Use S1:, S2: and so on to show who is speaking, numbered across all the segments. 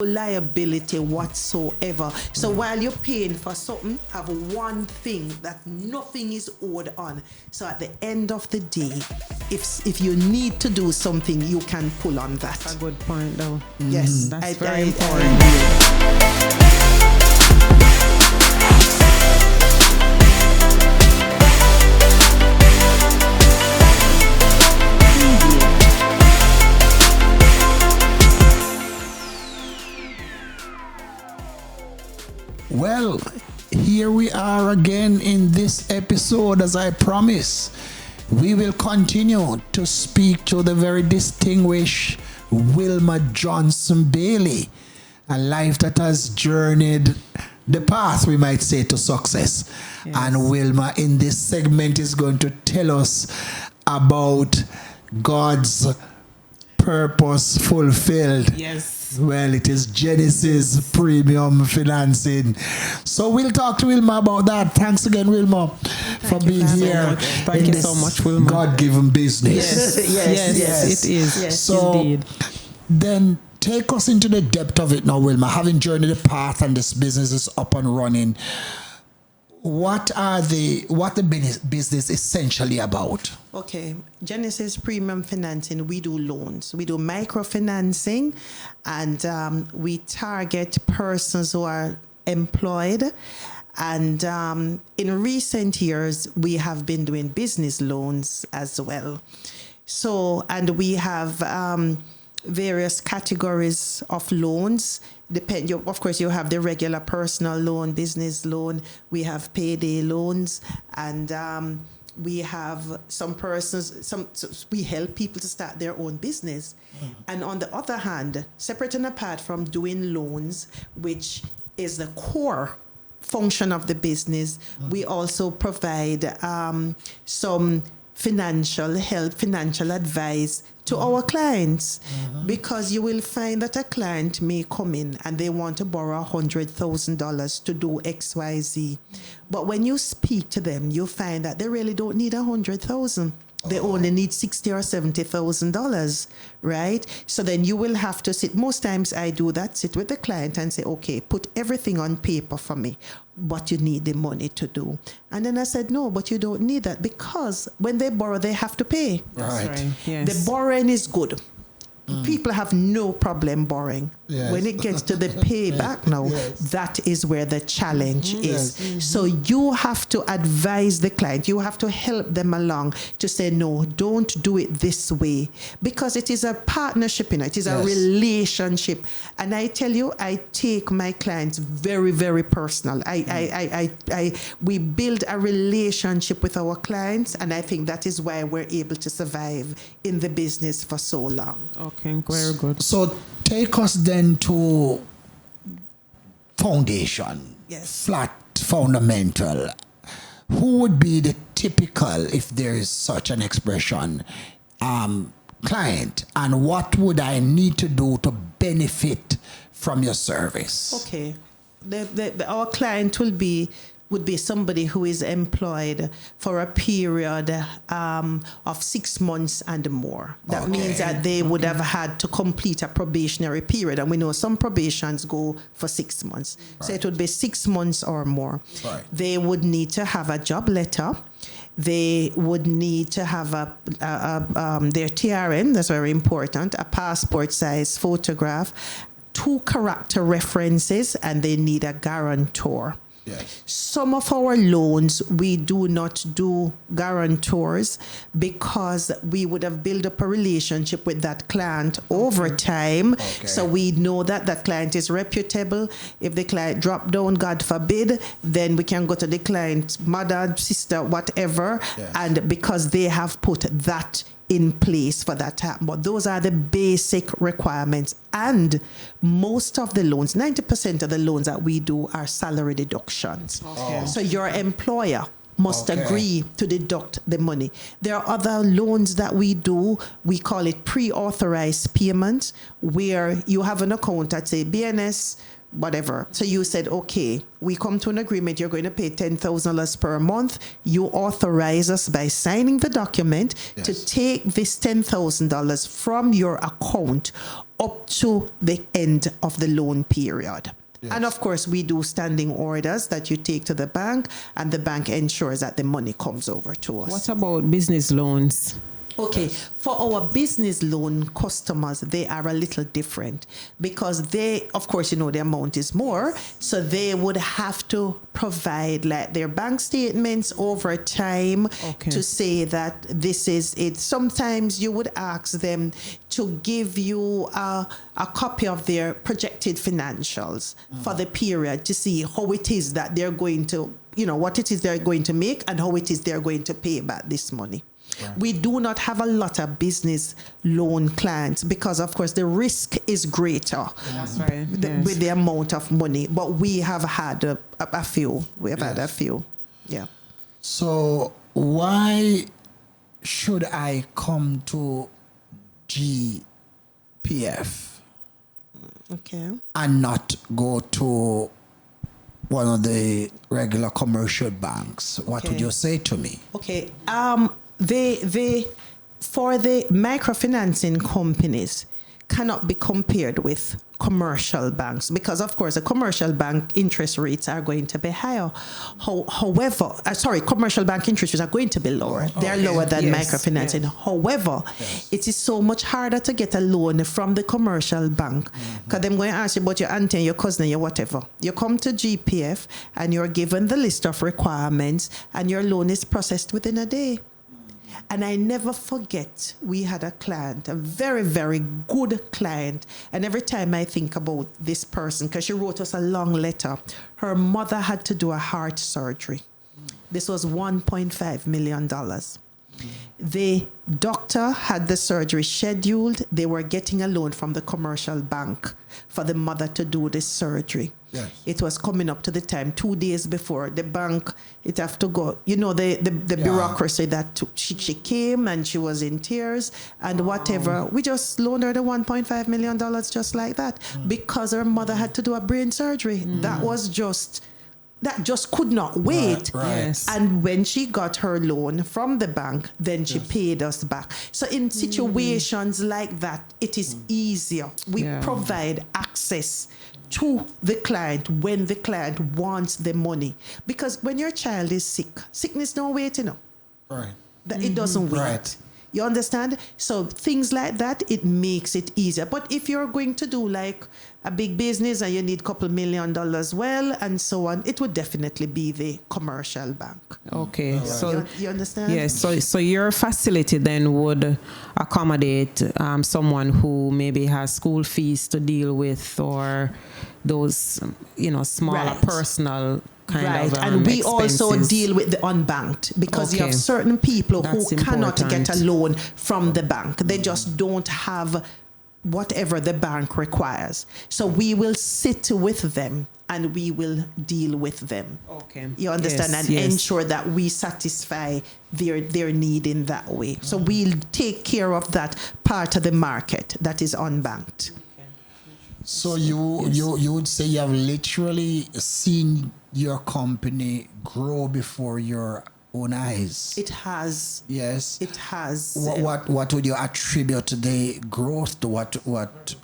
S1: liability whatsoever. So while you're paying for something, have one thing that nothing is owed on. So at the end of the day, if you need to do something, you can pull on that.
S2: That's a good point, though.
S1: Yes,
S2: That's very important.
S3: Well, here we are again in this episode. As I promised, we will continue to speak to the very distinguished Wilma Johnson Bailey, a life that has journeyed the path, we might say, to success. Yes. And Wilma in this segment is going to tell us about God's purpose fulfilled.
S2: Yes.
S3: Well, it is Genesis Premium Financing. So we'll talk to Wilma about that. Thanks again, Wilma, for being here.
S2: Thank you so much, Wilma.
S3: God-given business.
S2: Yes, it is.
S1: Yes,
S3: so
S2: indeed.
S3: Then take us into the depth of it now, Wilma. Having journeyed the path and this business is up and running, what the business essentially about?
S1: Okay, Genesis Premium Financing, we do loans. We do microfinancing, and we target persons who are employed. And in recent years, we have been doing business loans as well. So, and we have various categories of loans. Of course, you have the regular personal loan, business loan. We have payday loans, and we have some persons. We help people to start their own business. And on the other hand, separate and apart from doing loans, which is the core function of the business, we also provide some financial help, financial advice to our clients, because you will find that a client may come in and they want to borrow $100,000 to do XYZ. But when you speak to them, you find that they really don't need $100,000. They only need $60,000 or $70,000, right? So then you will have to sit. Most times I do that, sit with the client and say, okay, put everything on paper for me, what you need the money to do. And then I said, no, but you don't need that, because when they borrow, they have to pay.
S3: Right.
S2: Yes.
S1: The borrowing is good. People have no problem borrowing.
S3: Yes.
S1: When it gets to the payback now, that is where the challenge is. So you have to advise the client. You have to help them along to say, no, don't do it this way. Because it is a partnership, it is a relationship. And I tell you, I take my clients very, very personal. We build a relationship with our clients, and I think that is why we're able to survive in the business for so long.
S2: Okay, very good.
S3: So take us then to foundation.
S1: Yes.
S3: Flat, fundamental. Who would be the typical, if there is such an expression, client, and what would I need to do to benefit from your service?
S1: Okay. Our client would be somebody who is employed for a period of 6 months and more. That means that they would have had to complete a probationary period. And we know some probations go for 6 months. Right. So it would be 6 months or more. Right. They would need to have a job letter. They would need to have their TRN, that's very important, a passport size photograph, 2 character references, and they need a guarantor. Yes. Some of our loans, we do not do guarantors because we would have built up a relationship with that client over time. Okay. So we know that that client is reputable. If the client drop down, God forbid, then we can go to the client's mother, sister, whatever. Yes. And because they have put that in place for that time. But those are the basic requirements. And most of the loans, 90% of the loans that we do are salary deductions. Okay. So your employer must agree to deduct the money. There are other loans that we do. We call it pre-authorized payments, where you have an account at, say, BNS, whatever. So you said, okay, we come to an agreement. You're going to pay $10,000 per month. You authorize us by signing the document to take this $10,000 from your account up to the end of the loan period. Yes. And of course, we do standing orders that you take to the bank, and the bank ensures that the money comes over to us.
S2: What about business loans?
S1: Okay, for our business loan customers, they are a little different because they, of course, the amount is more. So they would have to provide like their bank statements over time to say that this is it. Sometimes you would ask them to give you a copy of their projected financials for the period to see how it is that they're going to, what it is they're going to make and how it is they're going to pay back this money. Right. We do not have a lot of business loan clients because, of course, the risk is greater with the amount of money. But we have had a few. We have had a few. Yeah.
S3: So why should I come to GPF and not go to one of the regular commercial banks? What would you say to me?
S1: Okay. They for the microfinancing companies cannot be compared with commercial banks because, of course, a commercial bank interest rates are going to be higher. However, commercial bank interest rates are going to be lower. They're lower than microfinancing. However, it is so much harder to get a loan from the commercial bank because they're going to ask you about your auntie and your cousin and your whatever. You come to GPF and you're given the list of requirements and your loan is processed within a day. And I never forget, we had a client, a very, very good client. And every time I think about this person, because she wrote us a long letter, her mother had to do a heart surgery. This was $1.5 million. The doctor had the surgery scheduled. They were getting a loan from the commercial bank for the mother to do this surgery. Yes. It was coming up to the time, 2 days before the bank, it have to go, the bureaucracy that she came and she was in tears and whatever. We just loaned her the $1.5 million just like that because her mother had to do a brain surgery. That just could not wait.
S3: Right.
S2: Yes.
S1: And when she got her loan from the bank, then she paid us back. So in situations like that, it is easier. We provide access to the client when the client wants the money. Because when your child is sick, sickness don't wait,
S3: Right.
S1: It doesn't wait.
S3: Right.
S1: You understand? So things like that, it makes it easier. But if you're going to do like a big business and you need a couple $1 million and so on, it would definitely be the commercial bank.
S2: Okay. So
S1: you understand?
S2: Yes. So your facility then would accommodate someone who maybe has school fees to deal with or those, smaller personal kind of
S1: and we
S2: expenses.
S1: also deal with the unbanked because you have certain people who cannot get a loan from the bank. They just don't have whatever the bank requires. So we will sit with them and we will deal with them.
S2: Okay.
S1: You understand? And ensure that we satisfy their need in that way. So we'll take care of that part of the market that is unbanked.
S3: So you would say you have literally seen your company grow before your own eyes.
S1: It has.
S3: Yes.
S1: It has.
S3: What would you attribute the growth to? What?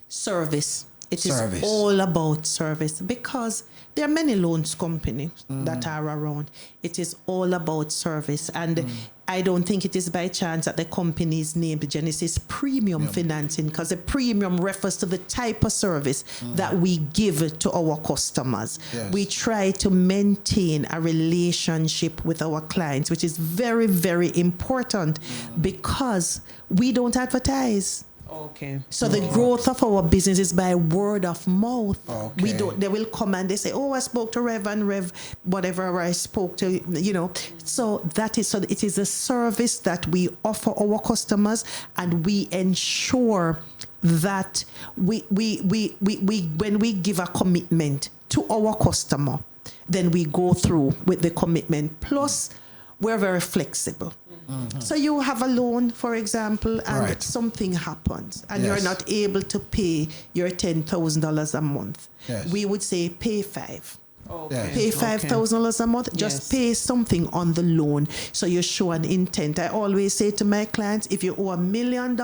S1: Service. It is all about service because there are many loans companies that are around. It is all about service. And I don't think it is by chance that the company is named Genesis Premium Financing because the premium refers to the type of service that we give to our customers. Yes. We try to maintain a relationship with our clients, which is very, very important because we don't advertise.
S2: Okay.
S1: So the growth of our business is by word of mouth. Okay. They will come and they say, I spoke to Rev and Rev, whatever I spoke to, So it is a service that we offer our customers and we ensure that we when we give a commitment to our customer, then we go through with the commitment. Plus, we're very flexible. So you have a loan, for example, and
S3: Right.
S1: something happens, and
S3: Yes.
S1: you're not able to pay your $10,000 a month.
S3: Yes.
S1: We would say pay $5,000.
S3: Yes.
S1: Pay $5,000 a month. Just
S2: Yes.
S1: pay something on the loan, so you show an intent. I always say to my clients, if you owe $1 million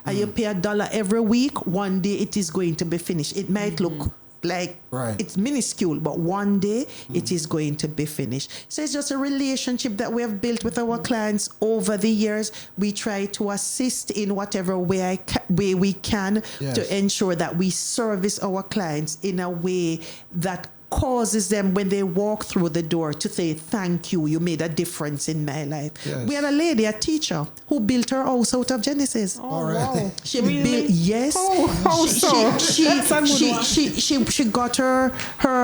S1: and you pay $1 every week, one day it is going to be finished. It might look like
S3: Right.
S1: it's minuscule, but one day it is going to be finished. So it's just a relationship that we have built with our clients over the years. We try to assist in whatever way we can
S3: Yes.
S1: to ensure that we service our clients in a way that causes them, when they walk through the door, to say, thank you, you made a difference in my life.
S3: Yes.
S1: We had a lady, a teacher, who built her house out of Genesis.
S3: All right.
S1: She built, yes. She got her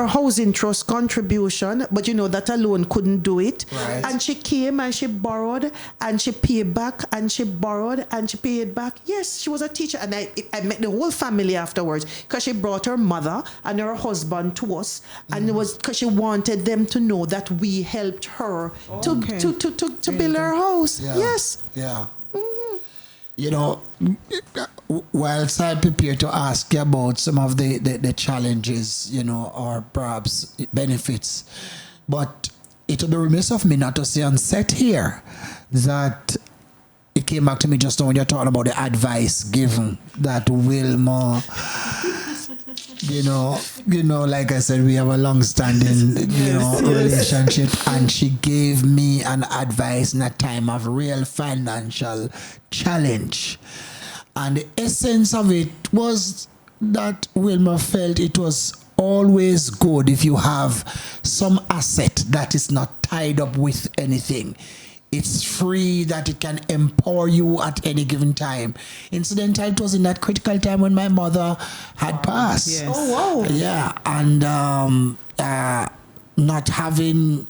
S1: housing trust contribution, but you know that alone couldn't do it.
S3: Right.
S1: And she came and she borrowed and she paid back and she borrowed and she paid back. Yes, she was a teacher, and I met the whole family afterwards, because she brought her mother and her husband to us, and it was because she wanted them to know that we helped her to build her house.
S3: Yeah.
S1: Yes.
S3: Yeah. You know, whilst I prepare to ask you about some of the challenges, you know, or perhaps benefits, but it would be remiss of me not to say on set here that it came back to me just now when you're talking about the advice given that Wilma, you know, like I said, we have a long-standing, relationship, and she gave me an advice in a time of real financial challenge. And the essence of it was that Wilma felt it was always good if you have some asset that is not tied up with anything. It's free, that it can empower you at any given time. Incidentally, it was in that critical time when my mother had passed.
S2: Yes.
S1: Oh, wow.
S3: Yeah, and not having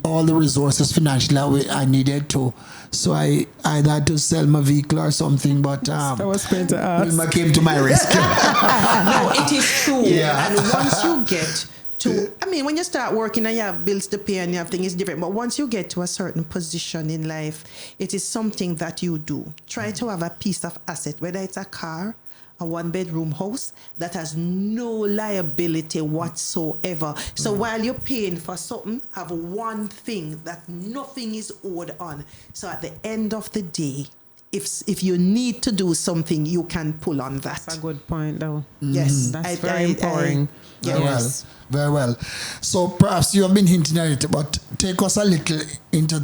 S3: all the resources financially I needed to. So I had to sell my vehicle or something, but
S2: I was going to ask.
S3: Wilma came to my rescue.
S1: No, it is true.
S3: Yeah.
S1: And once you get to, I mean, when you start working and you have bills to pay and you have things, it's different. But once you get to a certain position in life, it is something that you do. Try to have a piece of asset, whether it's a car, a one-bedroom house that has no liability whatsoever. So while you're paying for something, have one thing that nothing is owed on. So at the end of the day, if you need to do something, you can pull on that.
S2: That's a good point, though.
S1: Yes.
S2: That's very empowering.
S1: Yes.
S3: Very well. So perhaps you have been hinting at it, but take us a little into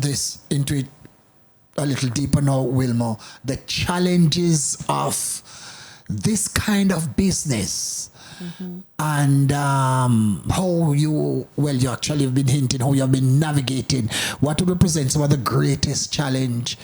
S3: it a little deeper now, Wilma. The challenges of this kind of business, and how you actually have been hinting how you have been navigating. What would represent some of the greatest challenges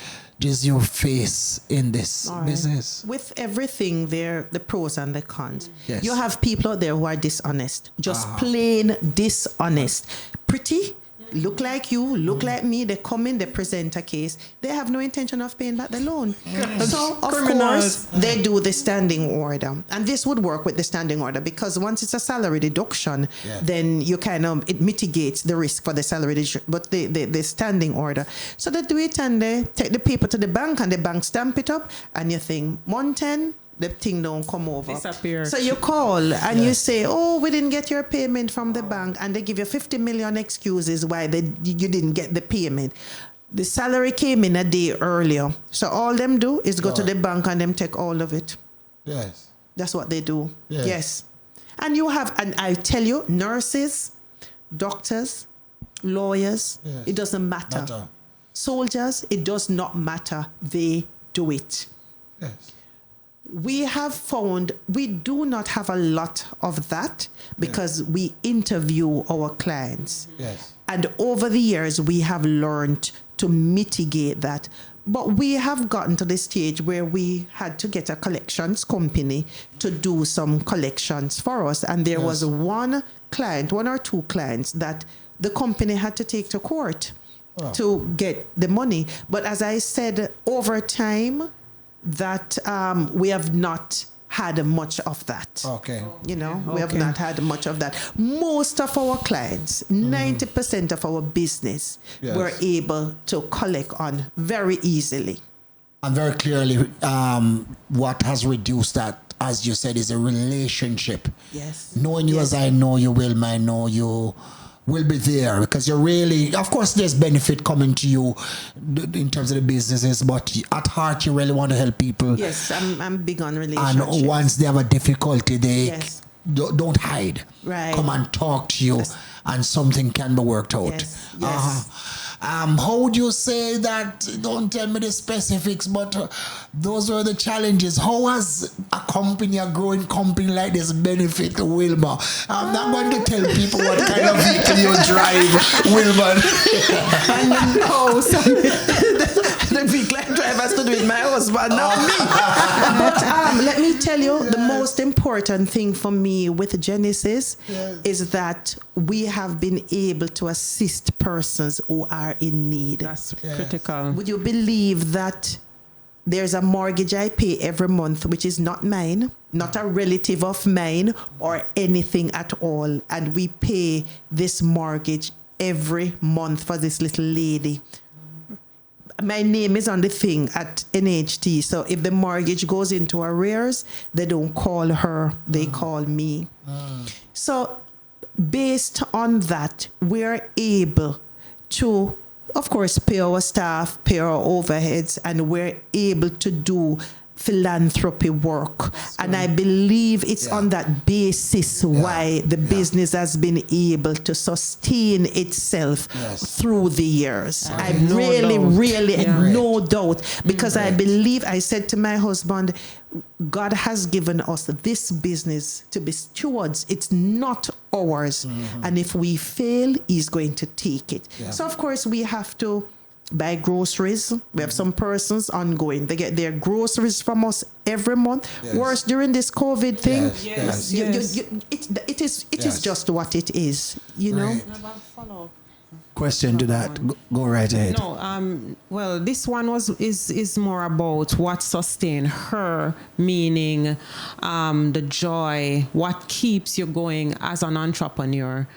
S3: you face in this business?
S1: With everything there, the pros and the cons.
S3: Yes.
S1: You have people out there who are dishonest, just plain dishonest. Pretty, look like you, look like me, they come in, they present a case, they have no intention of paying back the loan. So, of course, they do the standing order. And this would work with the standing order, because once it's a salary deduction, then you it mitigates the risk for the salary deduction, but the standing order. So they do it and they take the paper to the bank and the bank stamp it up, and you think, Mountain, the thing don't come over.
S2: Disappear.
S1: So you call and you say, oh, we didn't get your payment from the bank, and they give you 50 million excuses why you didn't get the payment. The salary came in a day earlier. So all them do is go to the bank and them take all of it.
S3: Yes.
S1: That's what they do.
S3: Yes.
S1: Yes. And you have, and I tell you, nurses, doctors, lawyers, it doesn't matter. Soldiers, it does not matter. They do it.
S3: Yes.
S1: We have found we do not have a lot of that, because we interview our clients.
S3: Yes.
S1: And over the years, we have learned to mitigate that. But we have gotten to the stage where we had to get a collections company to do some collections for us. And there was one or two clients that the company had to take to court to get the money. But as I said, over time, that we have not had much of that.
S3: Okay.
S1: You know, we have not had much of that. Most of our clients, 90% of our business, we're able to collect on very easily.
S3: And very clearly, what has reduced that, as you said, is a relationship.
S1: Yes.
S3: Knowing you as I know you, Wilma, I know you will be there, because you're really, of course, there's benefit coming to you in terms of the businesses, but at heart, you really want to help people.
S1: Yes, I'm big on relationships.
S3: And once they have a difficulty, they don't hide.
S1: Right.
S3: Come and talk to you, and something can be worked out.
S1: Yes. Yes.
S3: How would you say that? Don't tell me the specifics, but those were the challenges. How has a company, a growing company like this, benefit Wilma? I'm not going to tell people what kind of vehicle you drive, Wilma.
S1: And no, the vehicle I drive has to do with my husband, not me. But let me tell you, the most important thing for me with Genesis is that we have been able to assist persons who are in need.
S2: That's critical.
S1: Would you believe that there's a mortgage I pay every month, which is not mine, not a relative of mine or anything at all, and we pay this mortgage every month for this little lady. My name is on the thing at NHT, so if the mortgage goes into arrears, they don't call her, they call me. So based on that, we're able to, of course, pay our staff, pay our overheads, and we're able to do philanthropy work. And I believe it's on that basis why the business has been able to sustain itself through the years. I really, no doubt, because I believe, I said to my husband, God has given us this business to be stewards. It's not ours. And if we fail, he's going to take it. So of course we have to buy groceries. We have some persons ongoing. They get their groceries from us every month. Worse during this COVID thing. It is just what it is, you know.
S3: Question to that. Go right ahead.
S2: No, well, this one is more about what sustained her, meaning the joy, what keeps you going as an entrepreneur.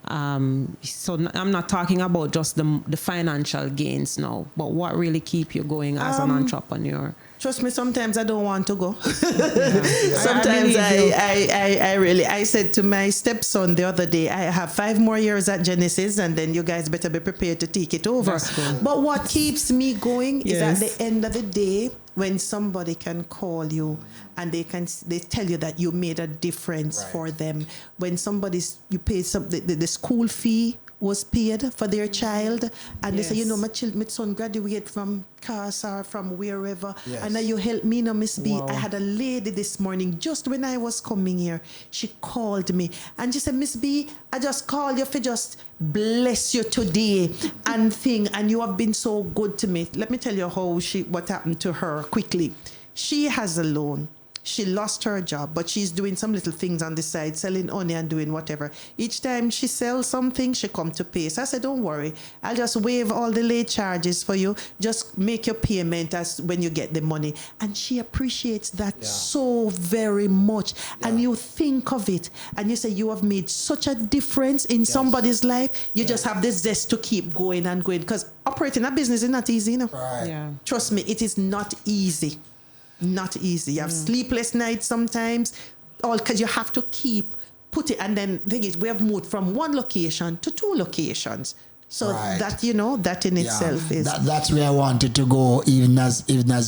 S2: So I'm not talking about just the financial gains now, but what really keep you going as an entrepreneur.
S1: Trust me, sometimes I don't want to go. Sometimes I said to my stepson the other day, I have 5 more years at Genesis, and then you guys better be prepared to take it over. But what keeps me going is at the end of the day, when somebody can call you and they tell you that you made a difference for them. When you pay the school fee was paid for their child, and they say, you know, my son graduated from Casa or from wherever, and now you help me now, Miss B. I had a lady this morning, just when I was coming here, she called me and she said, Miss B, I just called you for just bless you today and you have been so good to me. Let me tell you what happened to her quickly. She has a loan. She lost her job, but she's doing some little things on the side, selling honey and doing whatever. Each time she sells something, she come to pay. So I said, don't worry. I'll just waive all the late charges for you. Just make your payment as when you get the money. And she appreciates that so very much. And you think of it and you say, you have made such a difference in somebody's life. You just have this zest to keep going and going. Because operating a business is not easy, you know? Trust me, it is not easy. Not easy. You have sleepless nights sometimes, all because you have to put it. And then the thing is, we have moved from 1 location to 2 locations. So that, you know, that in itself is.
S3: That's where I wanted to go, even as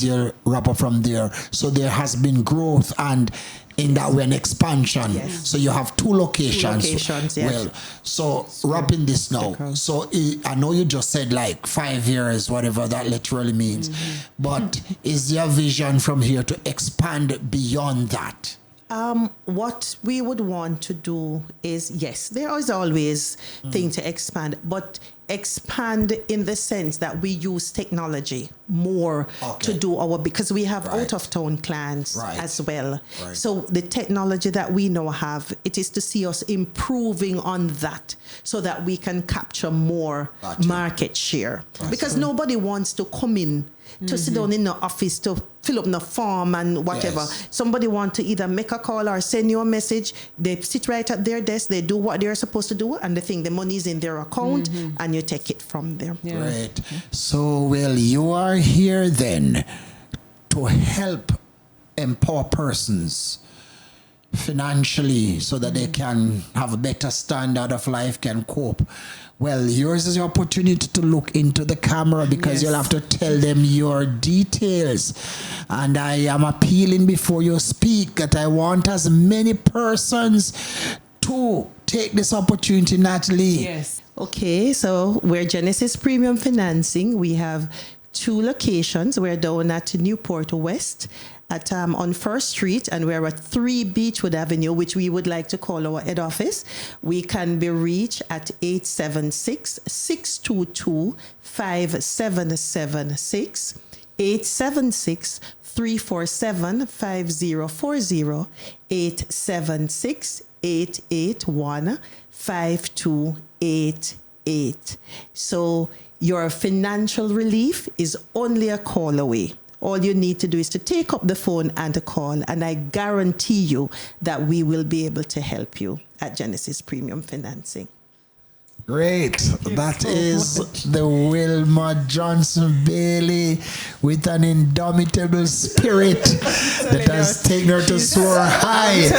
S3: you wrap up from there. So there has been growth and in that way an expansion. So you have 2 locations.
S1: 2 locations,
S3: Well, so wrapping this now. So I know you just said like 5 years, whatever that literally means. But is your vision from here to expand beyond that?
S1: What we would want to do is, yes, there is always thing to expand, but expand in the sense that we use technology more to do because we have out of town clients as well. So the technology that we now have, it is to see us improving on that so that we can capture more market share, because nobody wants to come in to sit down in the office to fill up the form and whatever.
S3: Yes.
S1: Somebody want to either make a call or send you a message. They sit right at their desk. They do what they're supposed to do, and they think the money is in their account, and you take it from there.
S2: Yeah.
S3: Right. So, well, you are here then to help empower persons financially so that they can have a better standard of life, can cope. Well, yours is your opportunity to look into the camera because you'll have to tell them your details. And I am appealing before you speak that I want as many persons to take this opportunity, Natalie.
S2: Yes.
S1: Okay, so we're Genesis Premium Financing. We have 2 locations. We're down at Newport West at on First Street, and we're at 3 Beechwood Avenue, which we would like to call our head office. We can be reached at 876-622-5776, 876-347-5040, 876-881-5288. So your financial relief is only a call away. All you need to do is to take up the phone and to call, and I guarantee you that we will be able to help you at Genesis Premium Financing.
S3: Great. That is the Wilma Johnson Bailey with an indomitable spirit that has taken her to soar high.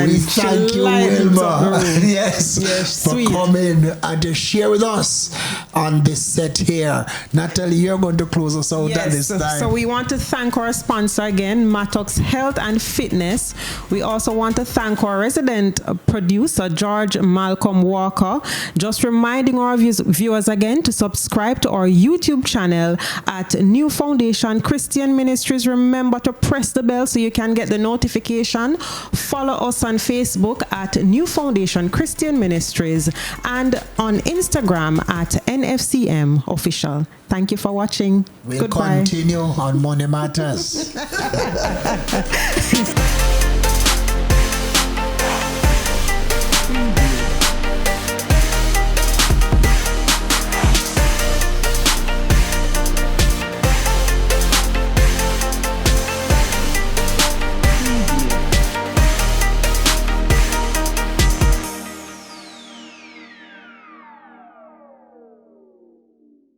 S3: We thank you, Wilma, yes, for coming and to share with us on this set here. Natalie, you're going to close us out at this time.
S2: So we want to thank our sponsor again, Mattox Health and Fitness. We also want to thank our resident producer, George Malcolm Walker. Just reminding our viewers again to subscribe to our YouTube channel at New Foundation Christian Ministries. Remember to press the bell so you can get the notification. Follow us on Facebook at New Foundation Christian Ministries and on Instagram at NFCM Official. Thank you for watching.
S3: We'll
S2: Goodbye.
S3: continue on Money Matters.